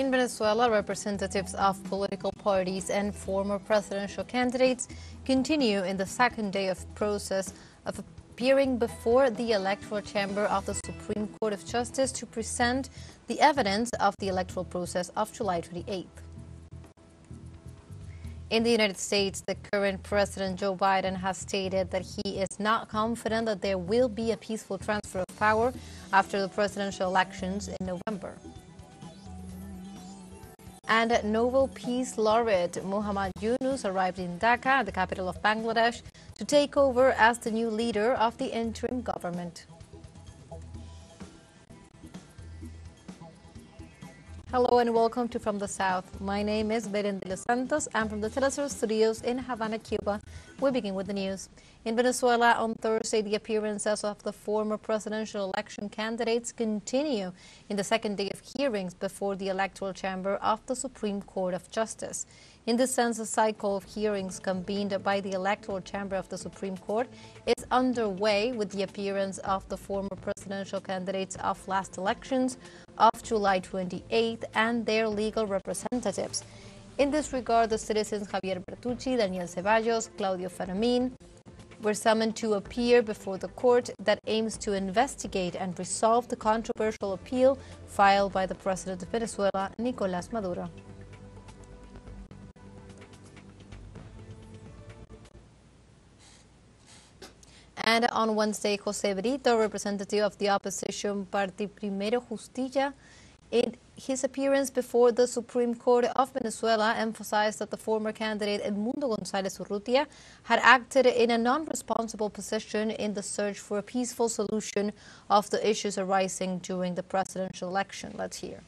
In Venezuela, representatives of political parties and former presidential candidates continue in the second day of process of appearing before the electoral chamber of the Supreme Court of Justice to present the evidence of the electoral process of July 28th. In the United States, the current President Joe Biden has stated that he is not confident that there will be a peaceful transfer of power after the presidential elections in November. And Nobel Peace Laureate Muhammad Yunus arrived in Dhaka, the capital of Bangladesh, to take over as the new leader of the interim government. Hello and welcome to From the South. My name is Beren de los Santos. I'm from the teleSUR studios in Havana, Cuba. We begin with the news. In Venezuela on Thursday, the appearances of the former presidential election candidates continue in the second day of hearings before the electoral chamber of the Supreme Court of Justice. In this sense, a cycle of hearings convened by the electoral chamber of the Supreme Court is underway with the appearance of the former presidential candidates of last elections of July 28th and their legal representatives. In this regard, the citizens Javier Bertucci, Daniel Ceballos, Claudio Fermin were summoned to appear before the court that aims to investigate and resolve the controversial appeal filed by the president of Venezuela, Nicolás Maduro. And on Wednesday, José Brito, representative of the opposition Parti Primero Justicia, in his appearance before the Supreme Court of Venezuela, emphasized that the former candidate Edmundo González Urrutia had acted in a non-responsible position in the search for a peaceful solution of the issues arising during the presidential election. Let's hear.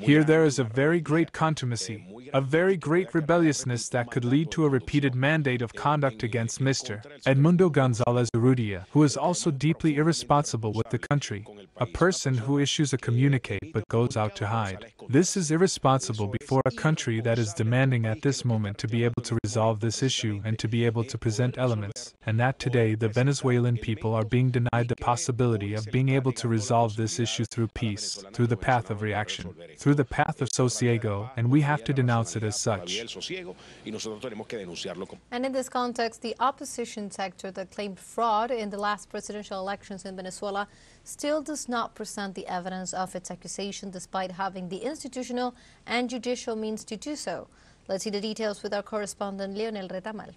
Here there is a very great contumacy, a very great rebelliousness that could lead to a repeated mandate of conduct against Mr. Edmundo González Urrutia, who is also deeply irresponsible with the country, a person who issues a communique but goes out to hide. This is irresponsible before a country that is demanding at this moment to be able to resolve this issue and to be able to present elements, and that today the Venezuelan people are being denied the possibility of being able to resolve this issue through peace, through the path of reaction, through the path of sosiego, and we have to denounce it as such. And in this context, the opposition sector that claimed fraud in the last presidential elections in Venezuela still does not present the evidence of its accusation despite having the institutional and judicial means to do so. Let's see the details with our correspondent Leonel Retamal.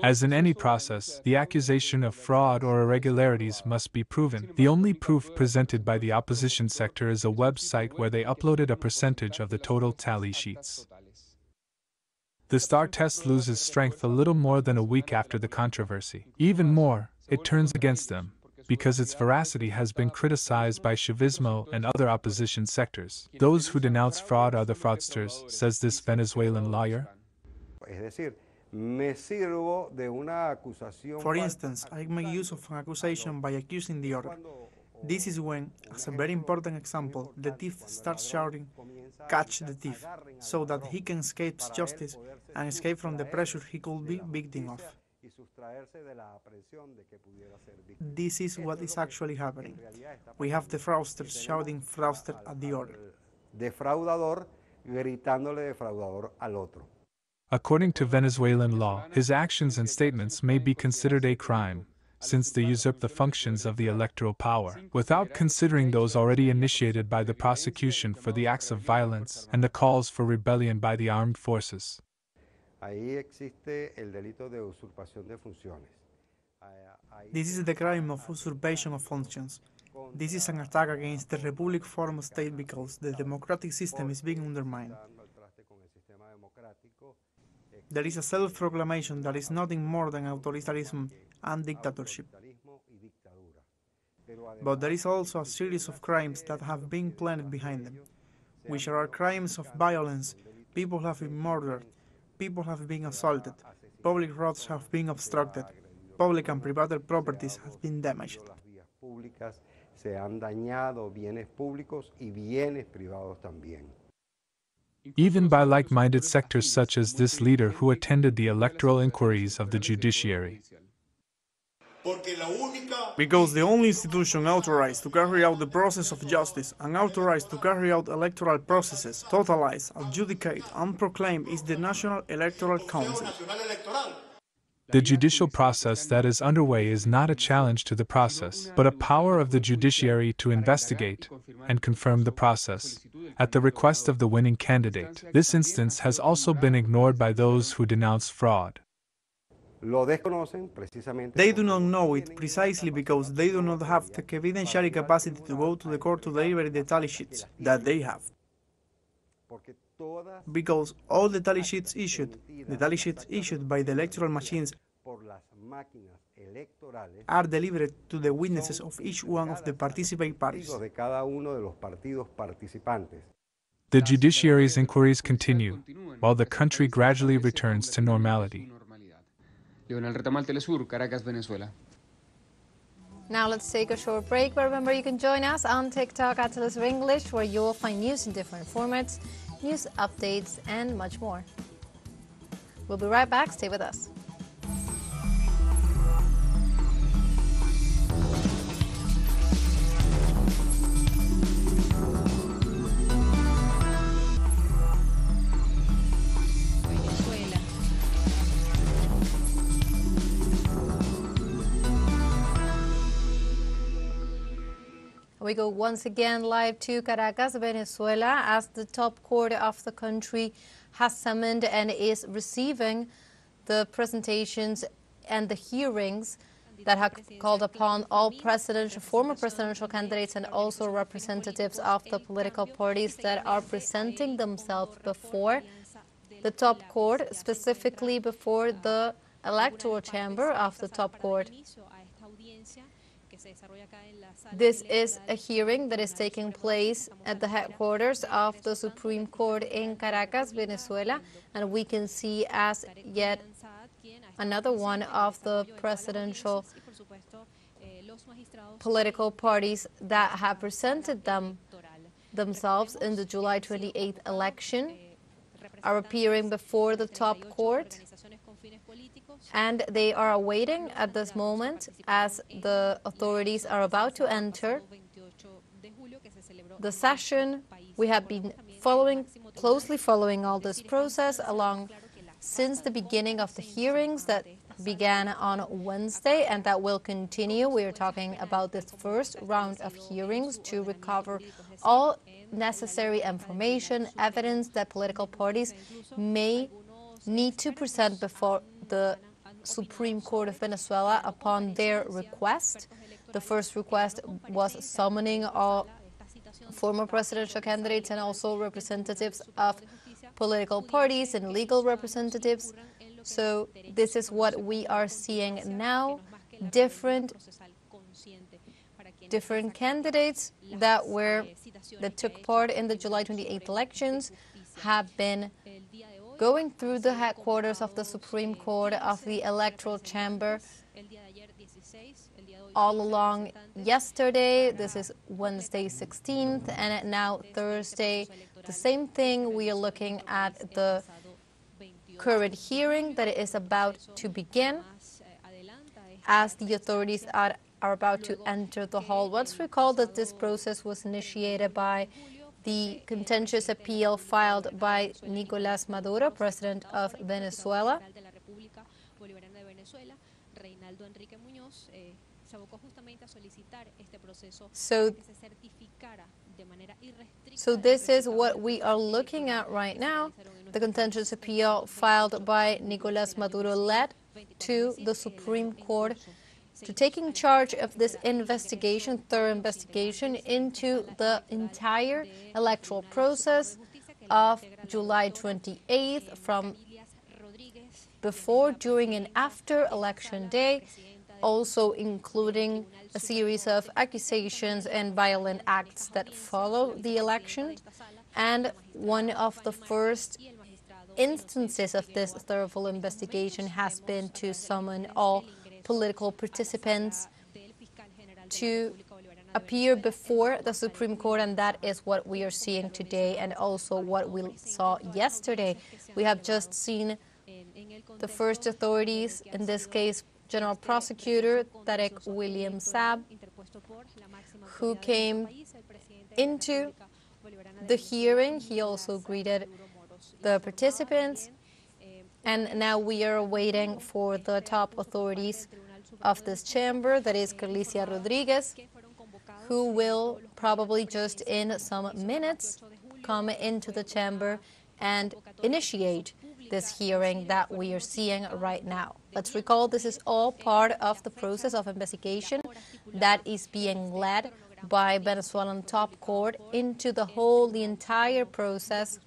As in any process, the accusation of fraud or irregularities must be proven. The only proof presented by the opposition sector is a website where they uploaded a percentage of the total tally sheets. The STAR test loses strength a little more than a week after the controversy. Even more, it turns against them, because its veracity has been criticized by Chavismo and other opposition sectors. Those who denounce fraud are the fraudsters, says this Venezuelan lawyer. For instance, I make use of an accusation by accusing the other. This is when, as a very important example, the thief starts shouting, "Catch the thief," so that he can escape justice and escape from the pressure he could be victim of. This is what is actually happening. We have the fraudsters shouting fraudster at the other. According to Venezuelan law, his actions and statements may be considered a crime, since they usurp the functions of the electoral power, without considering those already initiated by the prosecution for the acts of violence and the calls for rebellion by the armed forces. This is the crime of usurpation of functions. This is an attack against the Republic form of state because the democratic system is being undermined. There is a self-proclamation that is nothing more than authoritarianism and dictatorship. But there is also a series of crimes that have been planned behind them, which are crimes of violence. People have been murdered, people have been assaulted, public roads have been obstructed, public and private properties have been damaged. Even by like-minded sectors such as this leader who attended the electoral inquiries of the judiciary. Because the only institution authorized to carry out the process of justice and authorized to carry out electoral processes, totalize, adjudicate, and proclaim is the National Electoral Council. The judicial process that is underway is not a challenge to the process, but a power of the judiciary to investigate and confirm the process, at the request of the winning candidate. This instance has also been ignored by those who denounce fraud. They do not know it precisely because they do not have the evidentiary capacity to go to the court to deliver the tally sheets that they have. Because all the tally sheets issued by the electoral machines are delivered to the witnesses of each one of the participating parties. The judiciary's inquiries continue, while the country gradually returns to normality. teleSUR, Caracas, Venezuela. Now let's take a short break, but remember you can join us on TikTok at teleSUR English, where you will find news in different formats, news updates, and much more. We'll be right back. Stay with us. We go once again live to Caracas, Venezuela, as the top court of the country has summoned and is receiving the presentations and the hearings that have called upon all former presidential candidates and also representatives of the political parties that are presenting themselves before the top court, specifically before the electoral chamber of the top court. This is a hearing that is taking place at the headquarters of the Supreme Court in Caracas, Venezuela, and we can see as yet another one of the presidential political parties that have presented themselves in the July 28th election are appearing before the top court, and they are awaiting at this moment as the authorities are about to enter the session. We have been closely following all this process since the beginning of the hearings that began on Wednesday and that will continue. We are talking about this first round of hearings to recover all necessary information, evidence that political parties may need to present before the Supreme Court of Venezuela upon their request. The first request was summoning all former presidential candidates and also representatives of political parties and legal representatives. So this is what we are seeing now. Different candidates that took part in the July 28th elections have been going through the headquarters of the Supreme Court of the Electoral Chamber all along yesterday. This is Wednesday 16th, and now Thursday, the same thing. We are looking at the current hearing that is about to begin as the authorities are about to enter the hall. Let's recall that this process was initiated by the contentious appeal filed by Nicolás Maduro, president of Venezuela. So this is what we are looking at right now. The contentious appeal filed by Nicolás Maduro led to the Supreme Court to taking charge of this investigation, thorough investigation into the entire electoral process of July 28th, from before, during, and after Election Day, also including a series of accusations and violent acts that follow the election. And one of the first instances of this thorough investigation has been to summon all political participants to appear before the Supreme Court, and that is what we are seeing today and also what we saw yesterday. We have just seen the first authorities, in this case General Prosecutor Tarek William Saab, who came into the hearing. He also greeted the participants, and now we are waiting for the top authorities of this chamber, that is Carlicia Rodriguez, who will probably just in some minutes come into the chamber and initiate this hearing that we are seeing right now. Let's recall this is all part of the process of investigation that is being led by Venezuelan top court into the entire process.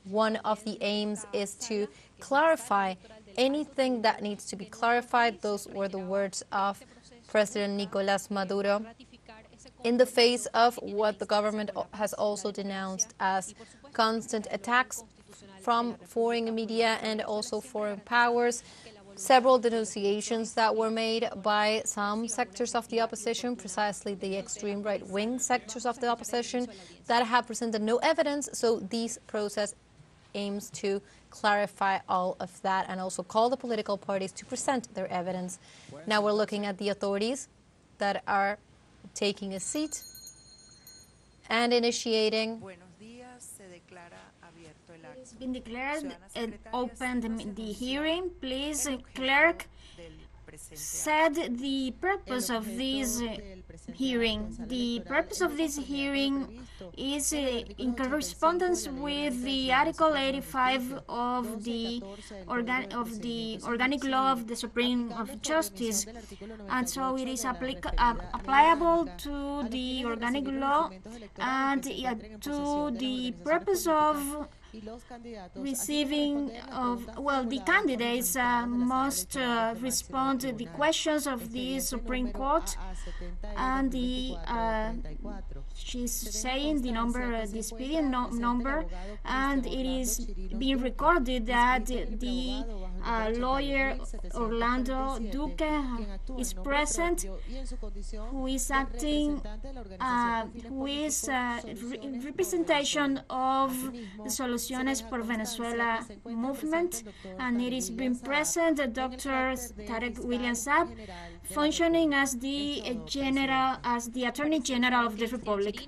One of the aims is to clarify anything that needs to be clarified. Those were the words of President Nicolás Maduro in the face of what the government has also denounced as constant attacks from foreign media and also foreign powers. Several denunciations that were made by some sectors of the opposition, precisely the extreme right-wing sectors of the opposition, that have presented no evidence. So this process aims to clarify all of that and also call the political parties to present their evidence. Now we're looking at the authorities that are taking a seat and initiating. It's been declared and opened the hearing. Please, clerk, said the purpose of this hearing. The purpose of this hearing is in correspondence with the Article 85 of the organic law of the Supreme of Justice, and so it is applicable to the organic law and to the purpose of receiving the candidates must respond to the questions of the Supreme Court, and she's saying the number, the expedient number, and it is being recorded that the lawyer Orlando Duque is present, who is acting, who is representation of the Soluciones por Venezuela movement, and it is being present Dr. Tarek William Saab, functioning as the Attorney General of the Republic.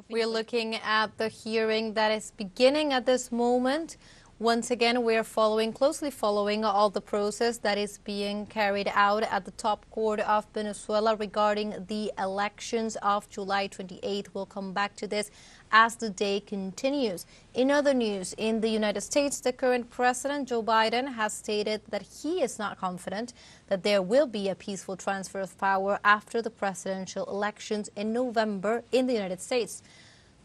We're looking at the hearing that is beginning at this moment. Once again, we are closely following all the process that is being carried out at the top court of Venezuela regarding the elections of July 28th. We'll come back to this as the day continues. In other news, in the United States, the current president, Joe Biden, has stated that he is not confident that there will be a peaceful transfer of power after the presidential elections in November in the United States.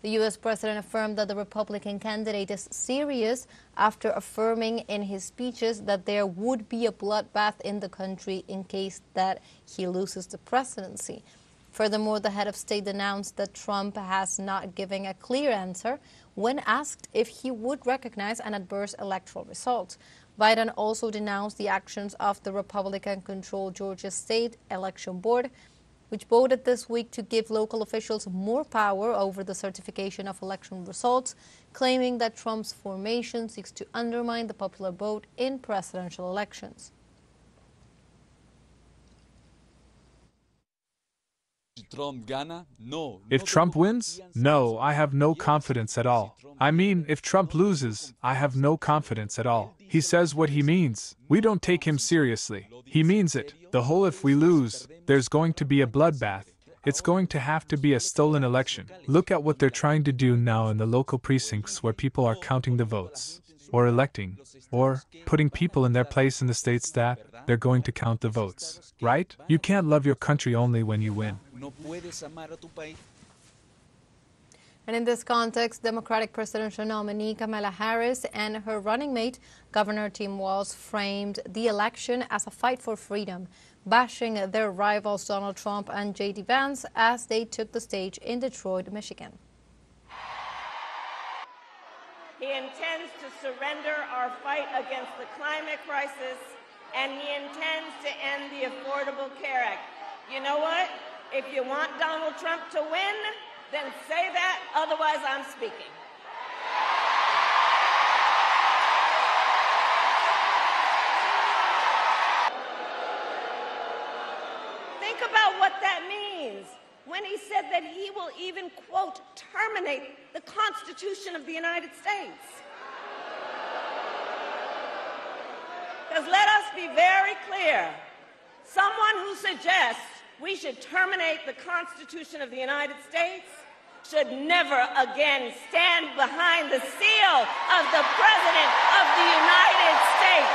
The U.S. president affirmed that the Republican candidate is serious after affirming in his speeches that there would be a bloodbath in the country in case that he loses the presidency. Furthermore, the head of state announced that Trump has not given a clear answer when asked if he would recognize an adverse electoral result. Biden also denounced the actions of the Republican-controlled Georgia State Election Board, which voted this week to give local officials more power over the certification of election results, claiming that Trump's formation seeks to undermine the popular vote in presidential elections. If Trump wins? No, I have no confidence at all. I mean, if Trump loses, I have no confidence at all. He says what he means. We don't take him seriously. He means it. The whole if we lose, there's going to be a bloodbath. It's going to have to be a stolen election. Look at what they're trying to do now in the local precincts where people are counting the votes, or electing, or putting people in their place in the states that they're going to count the votes, right? You can't love your country only when you win. And in this context, Democratic presidential nominee Kamala Harris and her running mate, Governor Tim Walz, framed the election as a fight for freedom, bashing their rivals Donald Trump and J.D. Vance as they took the stage in Detroit, Michigan. He intends to surrender our fight against the climate crisis, and he intends to end the Affordable Care Act. You know what? If you want Donald Trump to win, then say that, otherwise I'm speaking. when he said that he will even, quote, terminate the Constitution of the United States. Because let us be very clear, someone who suggests we should terminate the Constitution of the United States should never again stand behind the seal of the President of the United States.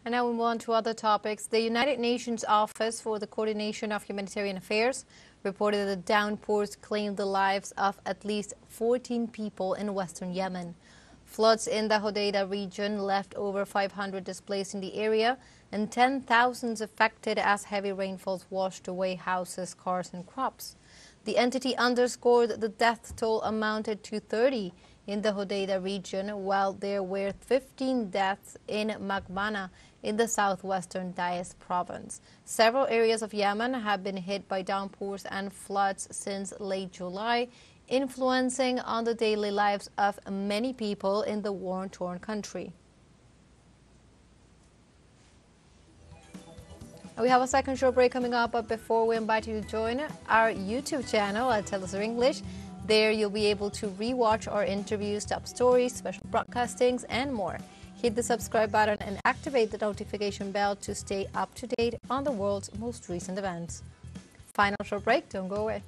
And now we move on to other topics. The United Nations Office for the Coordination of Humanitarian Affairs reported that the downpours claimed the lives of at least 14 people in western Yemen. Floods in the Hodeidah region left over 500 displaced in the area and 10,000 affected as heavy rainfalls washed away houses, cars and crops. The entity underscored the death toll amounted to 30 in the Hodeidah region, while there were 15 deaths in Magbana in the southwestern Taiz province. Several areas of Yemen have been hit by downpours and floods since late July, influencing on the daily lives of many people in the war-torn country. We have a second short break coming up, but before we invite you to join our YouTube channel at teleSUR English, there you'll be able to rewatch our interviews, top stories, special broadcastings, and more. Hit the subscribe button and activate the notification bell to stay up to date on the world's most recent events. Final short break, don't go away.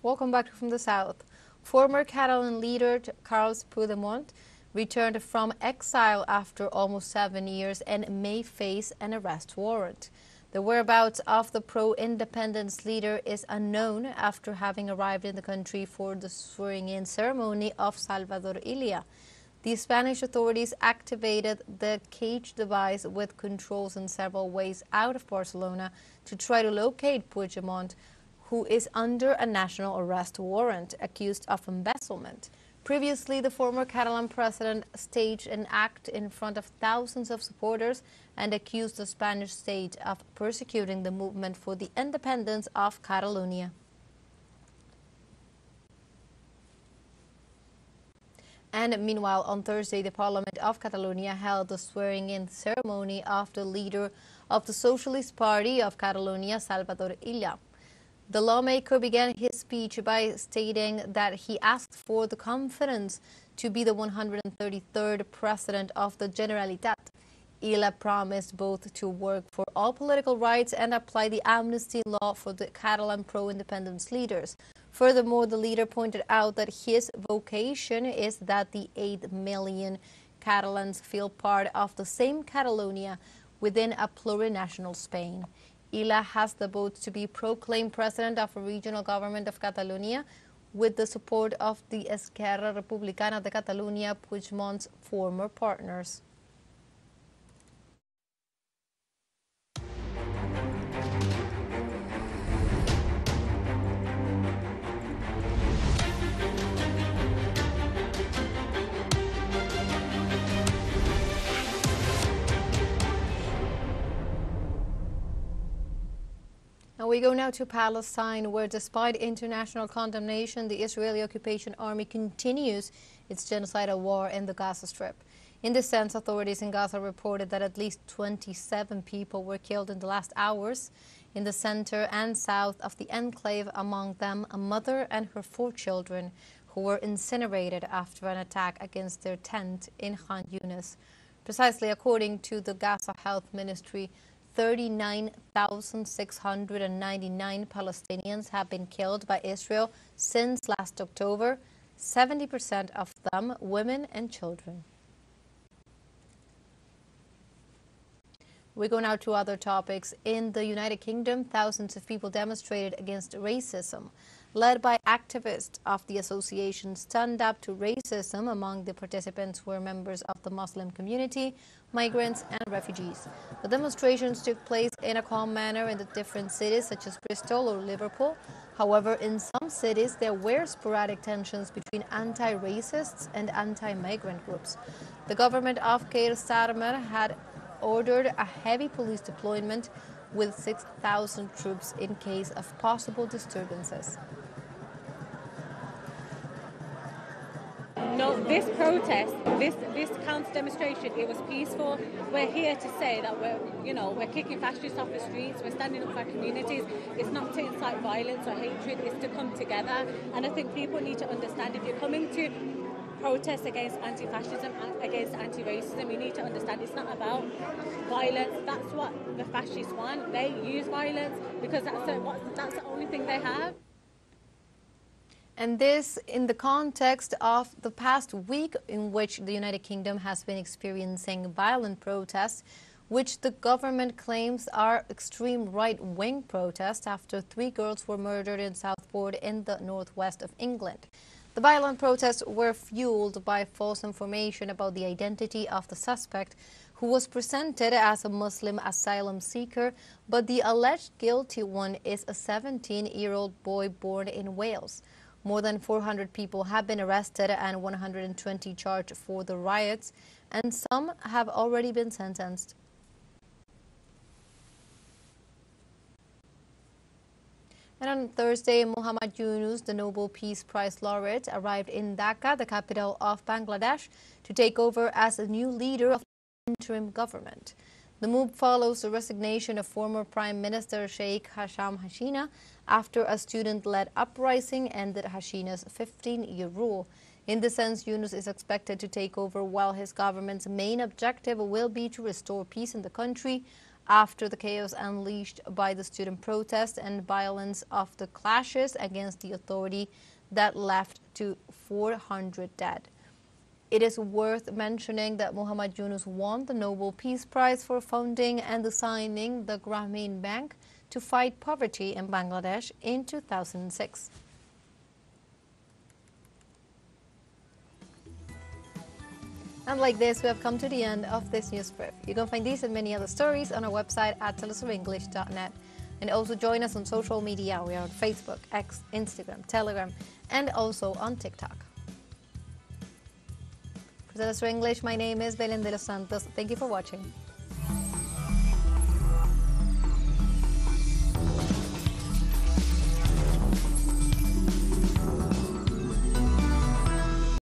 Welcome back from the South. Former Catalan leader Carles Puigdemont returned from exile after almost 7 years and may face an arrest warrant. The whereabouts of the pro-independence leader is unknown after having arrived in the country for the swearing-in ceremony of Salvador Illa. The Spanish authorities activated the cage device with controls in several ways out of Barcelona to try to locate Puigdemont, who is under a national arrest warrant accused of embezzlement. Previously, the former Catalan president staged an act in front of thousands of supporters and accused the Spanish state of persecuting the movement for the independence of Catalonia. And meanwhile, on Thursday, the Parliament of Catalonia held the swearing-in ceremony of the leader of the Socialist Party of Catalonia, Salvador Illa. The lawmaker began his speech by stating that he asked for the confidence to be the 133rd president of the Generalitat. Illa promised both to work for all political rights and apply the amnesty law for the Catalan pro-independence leaders. Furthermore, the leader pointed out that his vocation is that the 8 million Catalans feel part of the same Catalonia within a plurinational Spain. Illa has the vote to be proclaimed president of a regional government of Catalonia with the support of the Esquerra Republicana de Catalunya, Puigdemont's former partners. And we go now to Palestine, where despite international condemnation, the Israeli occupation army continues its genocidal war in the Gaza Strip. In this sense, authorities in Gaza reported that at least 27 people were killed in the last hours in the center and south of the enclave, among them a mother and her 4 children, who were incinerated after an attack against their tent in Khan Yunis. Precisely according to the Gaza Health Ministry, 39,699 Palestinians have been killed by Israel since last October, 70% of them women and children. We go now to other topics. In the United Kingdom, thousands of people demonstrated against racism led by activists of the association, stand up to racism. Among the participants were members of the Muslim community, migrants, and refugees. The demonstrations took place in a calm manner in the different cities such as Bristol or Liverpool. However, in some cities, there were sporadic tensions between anti-racists and anti-migrant groups. The government of Keir Starmer had ordered a heavy police deployment with 6,000 troops in case of possible disturbances. No, this protest, this counter demonstration, it was peaceful. We're here to say that we're kicking fascists off the streets. We're standing up for our communities. It's not to incite violence or hatred. It's to come together. And I think people need to understand, if you're coming to protest against anti-fascism, against anti-racism, you need to understand it's not about violence. That's what the fascists want. They use violence because that's the only thing they have. And this in the context of the past week in which the United Kingdom has been experiencing violent protests, which the government claims are extreme right-wing protests after 3 girls were murdered in Southport in the northwest of England. The violent protests were fueled by false information about the identity of the suspect, who was presented as a Muslim asylum seeker, but the alleged guilty one is a 17-year-old boy born in Wales. More than 400 people have been arrested and 120 charged for the riots, and some have already been sentenced. And on Thursday, Muhammad Yunus, the Nobel Peace Prize Laureate, arrived in Dhaka, the capital of Bangladesh, to take over as a new leader of the interim government. The move follows the resignation of former Prime Minister Sheikh Hasina after a student-led uprising ended Hasina's 15-year rule. In this sense, Yunus is expected to take over while his government's main objective will be to restore peace in the country after the chaos unleashed by the student protests and violence of the clashes against the authority that left to 400 dead. It is worth mentioning that Muhammad Yunus won the Nobel Peace Prize for founding and designing the Grameen Bank to fight poverty in Bangladesh in 2006. And like this, we have come to the end of this news brief. You can find these and many other stories on our website at telesurenglish.net. And also join us on social media. We are on Facebook, X, Instagram, Telegram, and also on TikTok. For TeleSUR English, my name is Belén de los Santos. Thank you for watching.